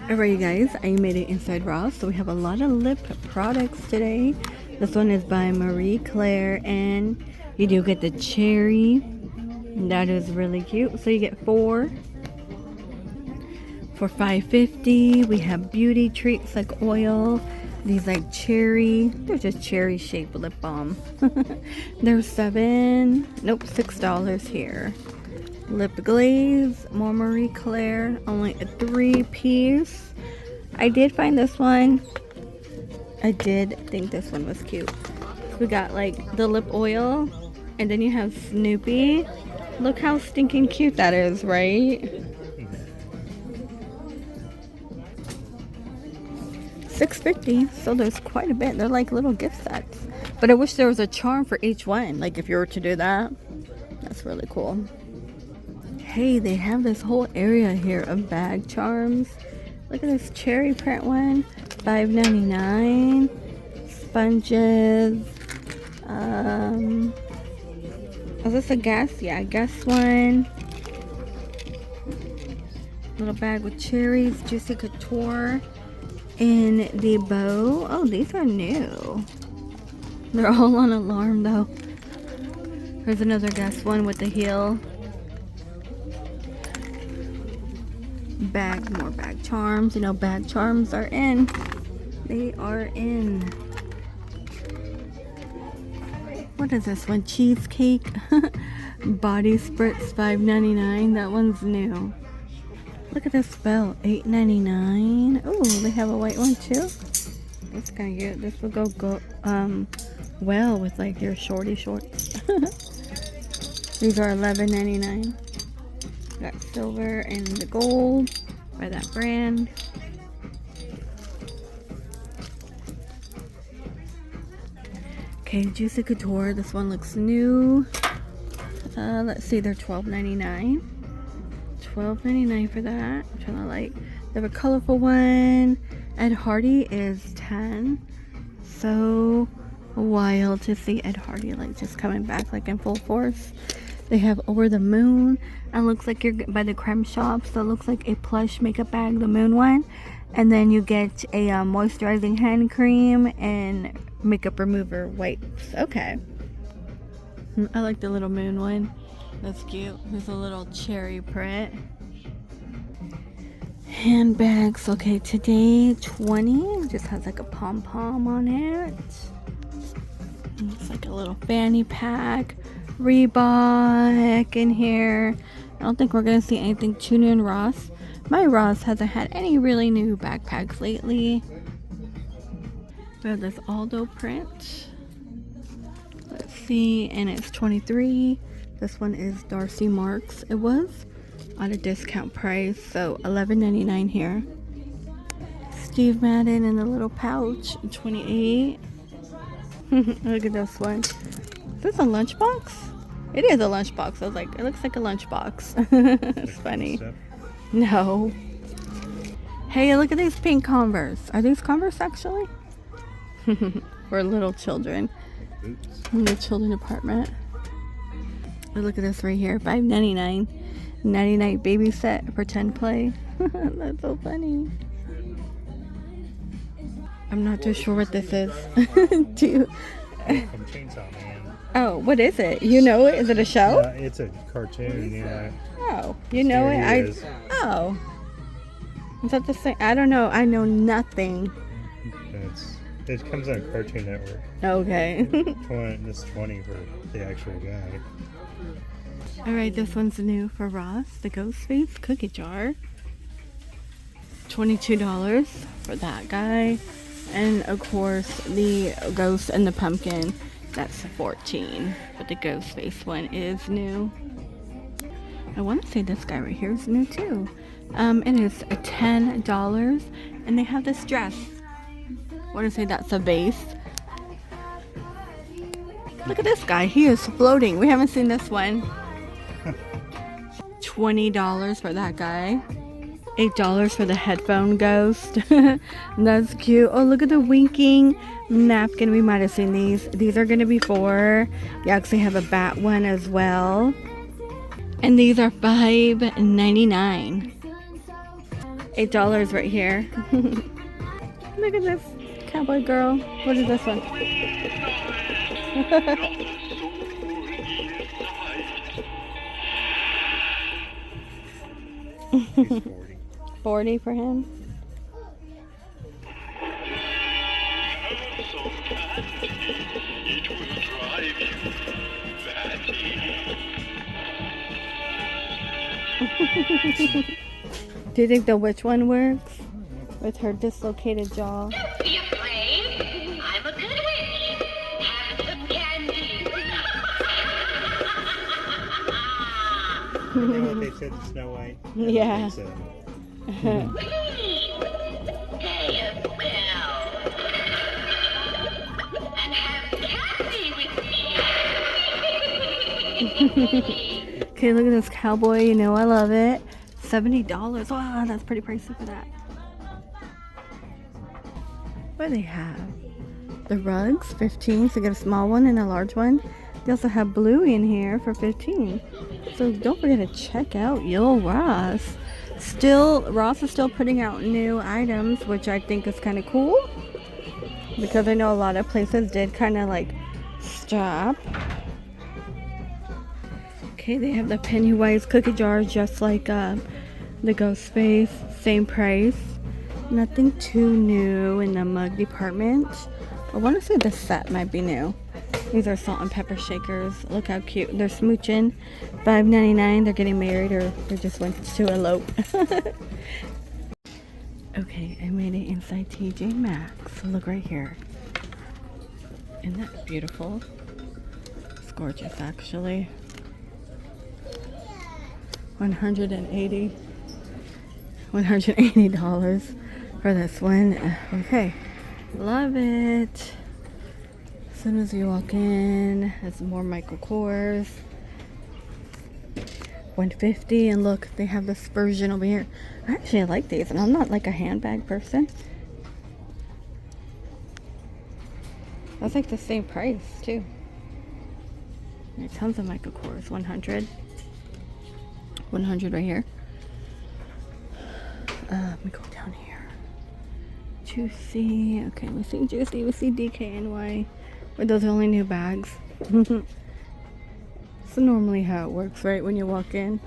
Alright you guys, I made it inside Ross, so we have a lot of lip products today. This one is by Marie Claire and you do get the cherry. That is really cute. So you get 4 for $5.50. We have beauty treats like oil. These like cherry, they're just cherry shaped lip balm. They're $6 here. Lip glaze, more Marie Claire, only a 3-piece. I did find this one. I did think this one was cute. We got like the lip oil, and then you have Snoopy. Look how stinking cute that is, right? $6.50, so there's quite a bit. They're like little gift sets. But I wish there was a charm for each one. Like if you were to do that, that's really cool. Hey, they have this whole area here of bag charms. Look at this cherry print one, $5.99. Sponges. Is this a Guess? Yeah, Guess one. Little bag with cherries, Juicy Couture. In the bow. Oh, these are new. They're all on alarm though. There's another Guess one with the heel. Bag, more bag charms. You know, bag charms are in. They are in. What is this one? Cheesecake body spritz, $5.99. That one's new. Look at this belt, $8.99. Oh, they have a white one too. That's kind of cute. This will go well with like your shorty shorts. These are $11.99. Got silver and the gold by that brand. Okay, Juicy Couture. This one looks new. Let's see, they're $12.99. $12.99 for that. I'm trying to like. They have a colorful one. Ed Hardy is $10. So wild to see Ed Hardy like just coming back like in full force. They have Over the Moon. It looks like you're by the Creme Shop. So it looks like a plush makeup bag, the moon one. And then you get a moisturizing hand cream and makeup remover wipes. Okay. I like the little moon one. That's cute. There's a little cherry print. Handbags. Okay, today 20. Just has like a pom-pom on it. It's like a little fanny pack. Reebok in here. I don't think we're going to see anything too new in Ross. My Ross hasn't had any really new backpacks lately. We have this Aldo print. Let's see, and it's 23. This one is Darcy Marks. It was at a discount price, so $11.99 here. Steve Madden in the little pouch, 28. Look at this one. Is this a lunchbox? It is a lunchbox. I was like, it looks like a lunchbox. It's funny. No. Hey, look at these pink Converse. Are these Converse actually? For little children. In the children department. Oh, look at this right here. $5.99. 99 baby set pretend play. That's so funny. I'm not too sure what this is. Do you? From Chainsaw Man. Oh, what is it? You know it? Is it a show? It's a cartoon, yeah. Oh, you know it? Oh. Is that the same? I don't know. I know nothing. It comes on Cartoon Network. Okay. This 20 for the actual guy. Alright, this one's new for Ross. The Ghost Face cookie jar. $22 for that guy. And of course, the ghost and the pumpkin. That's $14. But the Ghost Face one is new. I want to say this guy right here is new too. It is $10. And they have this dress. I want to say that's a vase. Look at this guy. He is floating. We haven't seen this one. $20 for that guy. $8 for the headphone ghost. That's cute. Oh, look at the winking napkin. We might have seen these. These are going to be $4. You actually have a bat one as well. And these are $5.99. $8 right here. Look at this cowboy girl. What is this one? He's 40. 40 for him. Do you think the which one works? With her dislocated jaw. Don't be afraid. I'm a good witch. Have some candy. You know what they said to Snow White? Yeah. So, Please, stay a spell. And have candy with me. Okay, look at this cowboy. You know I love it. $70. Wow, that's pretty pricey for that. What do they have? The rugs, 15. So you get a small one and a large one. They also have Bluey in here for 15. So don't forget to check out Yo Ross. Ross is still putting out new items, which I think is kind of cool. Because I know a lot of places did kind of like stop. Okay, they have the Pennywise cookie jars just like the Ghost Face. Same price. Nothing too new in the mug department. I want to say the set might be new. These are salt and pepper shakers. Look how cute. They're smooching. $5.99. They're getting married or they just went to elope. Okay, I made it inside TJ Maxx. Look right here. Isn't that beautiful? It's gorgeous actually. $180 for this one. Okay, love it. As soon as you walk in, it's more Michael Kors. $150, and look, they have this version over here. Actually, I like these, and I'm not like a handbag person. That's like the same price too. There's tons of Michael Kors. 100 right here. Let me go down here. Juicy. Okay, we see Juicy. We see DKNY. But those are only new bags. So normally how it works, right? When you walk in.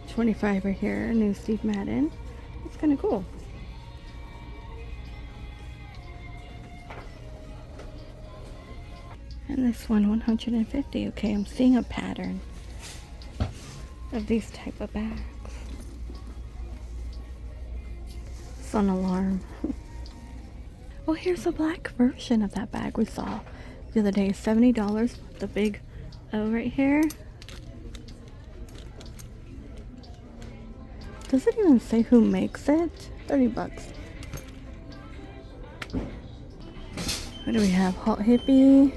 25 right here. New Steve Madden. It's kind of cool. And this one, 150. Okay, I'm seeing a pattern of these type of bags. Sun alarm. Oh, here's a black version of that bag we saw the other day. $70. The big O right here. Does it even say who makes it? $30. What do we have? Hot Hippie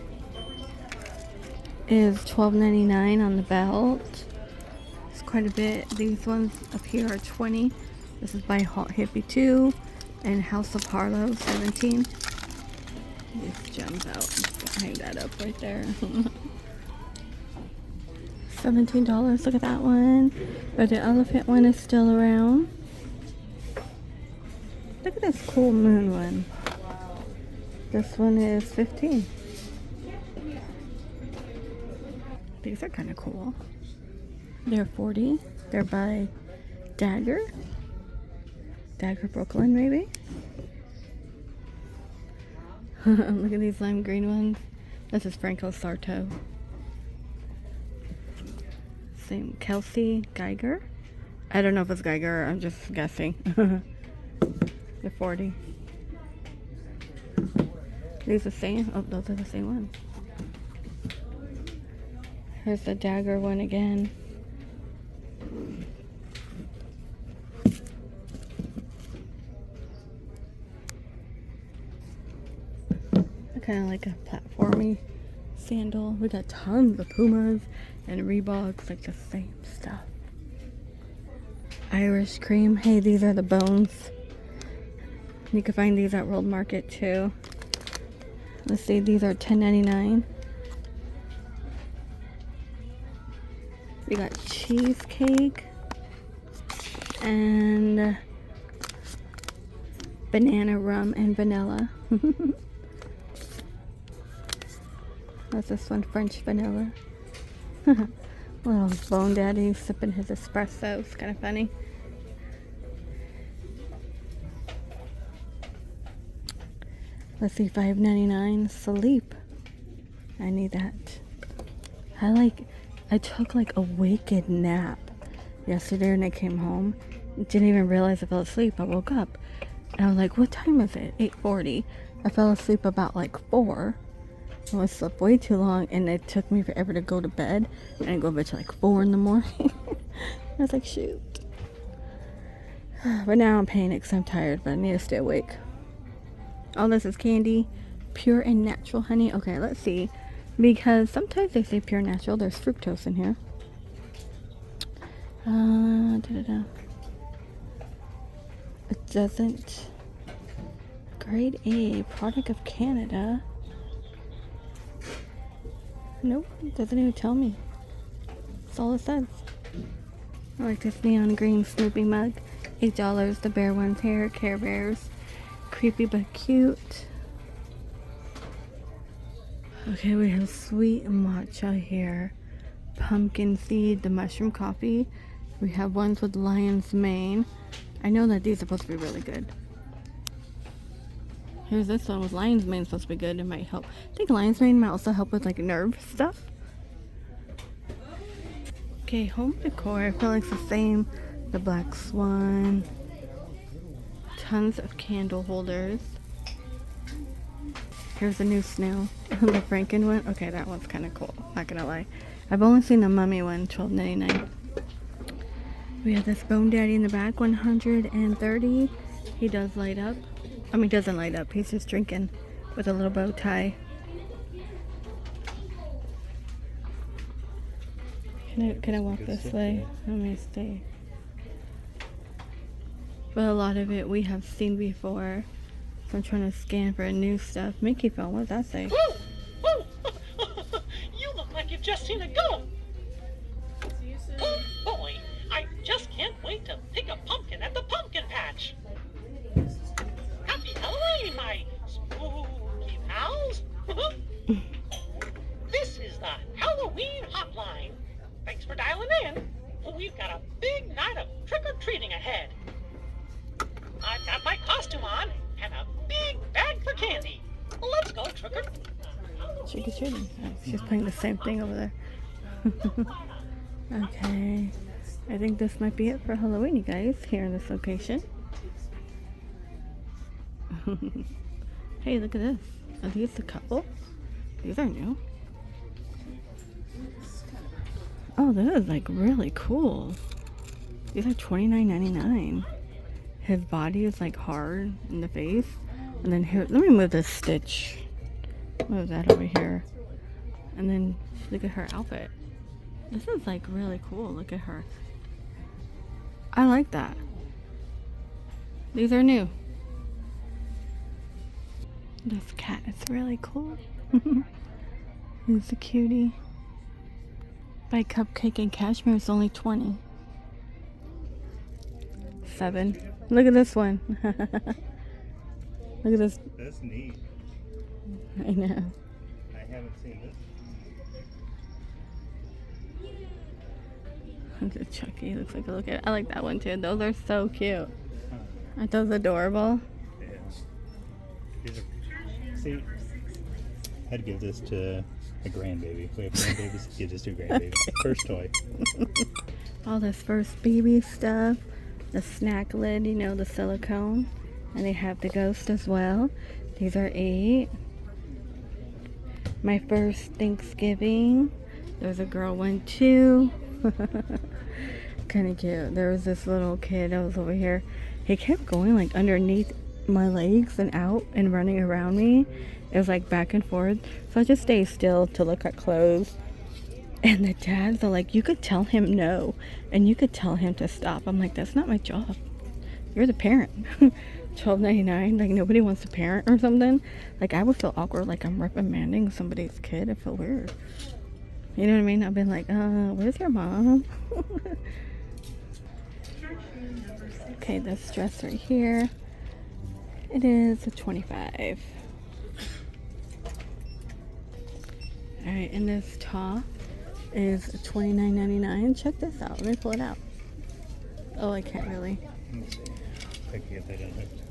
is $12.99 on the belt. It's quite a bit. These ones up here are $20. This is by Hot Hippie 2 and House of Harlow 17. This gems out. Just hang that up right there. $17. Look at that one. But the elephant one is still around. Look at this cool moon one. This one is 15. These are kind of cool. They're 40. They're by Dagger Brooklyn, maybe. Look at these lime green ones. This is Franco Sarto. Same Kelsey Geiger. I don't know if it's Geiger. I'm just guessing. They're 40. These the same. Oh, those are the same ones. Here's the Dagger one again. Kind of like a platformy sandal. We got tons of Pumas and Reeboks, like the same stuff. Irish cream. Hey, these are the bones. You can find these at World Market too. Let's see, these are $10.99. We got cheesecake. and banana rum and vanilla. What's this one? French vanilla. Little Bone Daddy sipping his espresso. It's kind of funny. Let's see, $5.99. Sleep. I need that. I took like a wicked nap yesterday when I came home. Didn't even realize I fell asleep. I woke up and I was like, what time is it? 8:40. I fell asleep about like 4. I slept way too long and it took me forever to go to bed. And I go to bed till like 4 in the morning. I was like, shoot. But now I'm panicked because I'm tired, but I need to stay awake. Oh, this is candy. Pure and natural honey. Okay, let's see. Because sometimes they say pure natural. There's fructose in here. It doesn't. Grade A. Product of Canada. Nope. It doesn't even tell me. That's all it says. I like this neon green Snoopy mug. $8. The bear one's here. Care Bears. Creepy but cute. Okay, we have sweet matcha here. Pumpkin seed, the mushroom coffee. We have ones with lion's mane. I know that these are supposed to be really good. Here's this one with lion's mane, supposed to be good. It might help. I think lion's mane might also help with like nerve stuff. Okay, home decor. I feel like it's the same. The black swan. Tons of candle holders. Here's a new snail. The Franken one. Okay, that one's kind of cool. Not gonna lie. I've only seen the mummy one, $12.99. We have this Bone Daddy in the back, $130. He does light up. I mean, doesn't light up. He's just drinking with a little bow tie. Can I walk this way? Let me see. But a lot of it we have seen before. So I'm trying to scan for new stuff. Mickey phone, what does that say? You look like you've just seen a goat. Oh boy, I just can't wait to pick a pumpkin at the pumpkin patch. Happy Halloween, my spooky pals. This is the Halloween hotline. Thanks for dialing in. We've got a big night of trick-or-treating ahead. I've got my costume on and a big bag for candy. Let's go trick-or-treating. Oh, she's playing the same thing over there. Okay. I think this might be it for Halloween, you guys, here in this location. Hey, look at this. Are these a couple? These are new. Oh, that is like really cool. These are $29.99. His body is like hard in the face. And then here, let me move this stitch. Move that over here. And then look at her outfit. This is like really cool. Look at her. I like that. These are new. This cat is really cool. He's a cutie. By Cupcake and Cashmere is only $20. $7. Look at this one. Look at this. That's neat. I know. I haven't seen this. Look at Chucky. Looks like a look at. I like that one too. Those are so cute. Aren't those adorable? Yeah. These are, see, I'd give this to a grandbaby. We have grandbabies. Give this to a grandbaby. First toy. All this first baby stuff. The snack lid, you know, the silicone. And they have the ghost as well. These are $8. My first Thanksgiving. There's a girl one too. Kind of cute. There was this little kid that was over here. He kept going like underneath my legs and out and running around me. It was like back and forth. So I just stayed still to look at clothes. And the dads are like, you could tell him no. And you could tell him to stop. I'm like, that's not my job. You're the parent. $12.99. Like nobody wants to parent or something. Like I would feel awkward. Like I'm reprimanding somebody's kid. I feel weird. You know what I mean? I've been like, where's your mom? Okay, this dress right here, it is a 25. Alright, and this top is $29.99. Check this out. Let me pull it out. Oh, I can't really. Let me see. I can get that unhooked.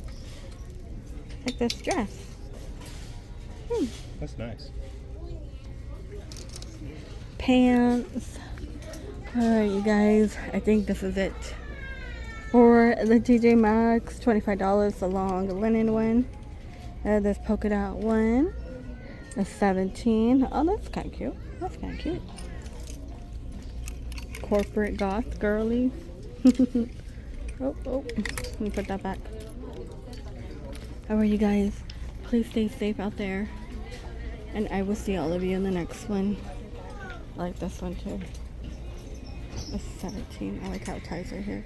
Like this dress. That's nice. Pants. Alright, you guys. I think this is it. For the TJ Maxx, $25, the long linen one. This polka dot one. The 17. Oh, that's kind of cute. That's kind of cute. Corporate goth girly. Oh, let me put that back. Alright, you guys. Please stay safe out there. And I will see all of you in the next one. I like this one too. The 17. I like how it ties right here.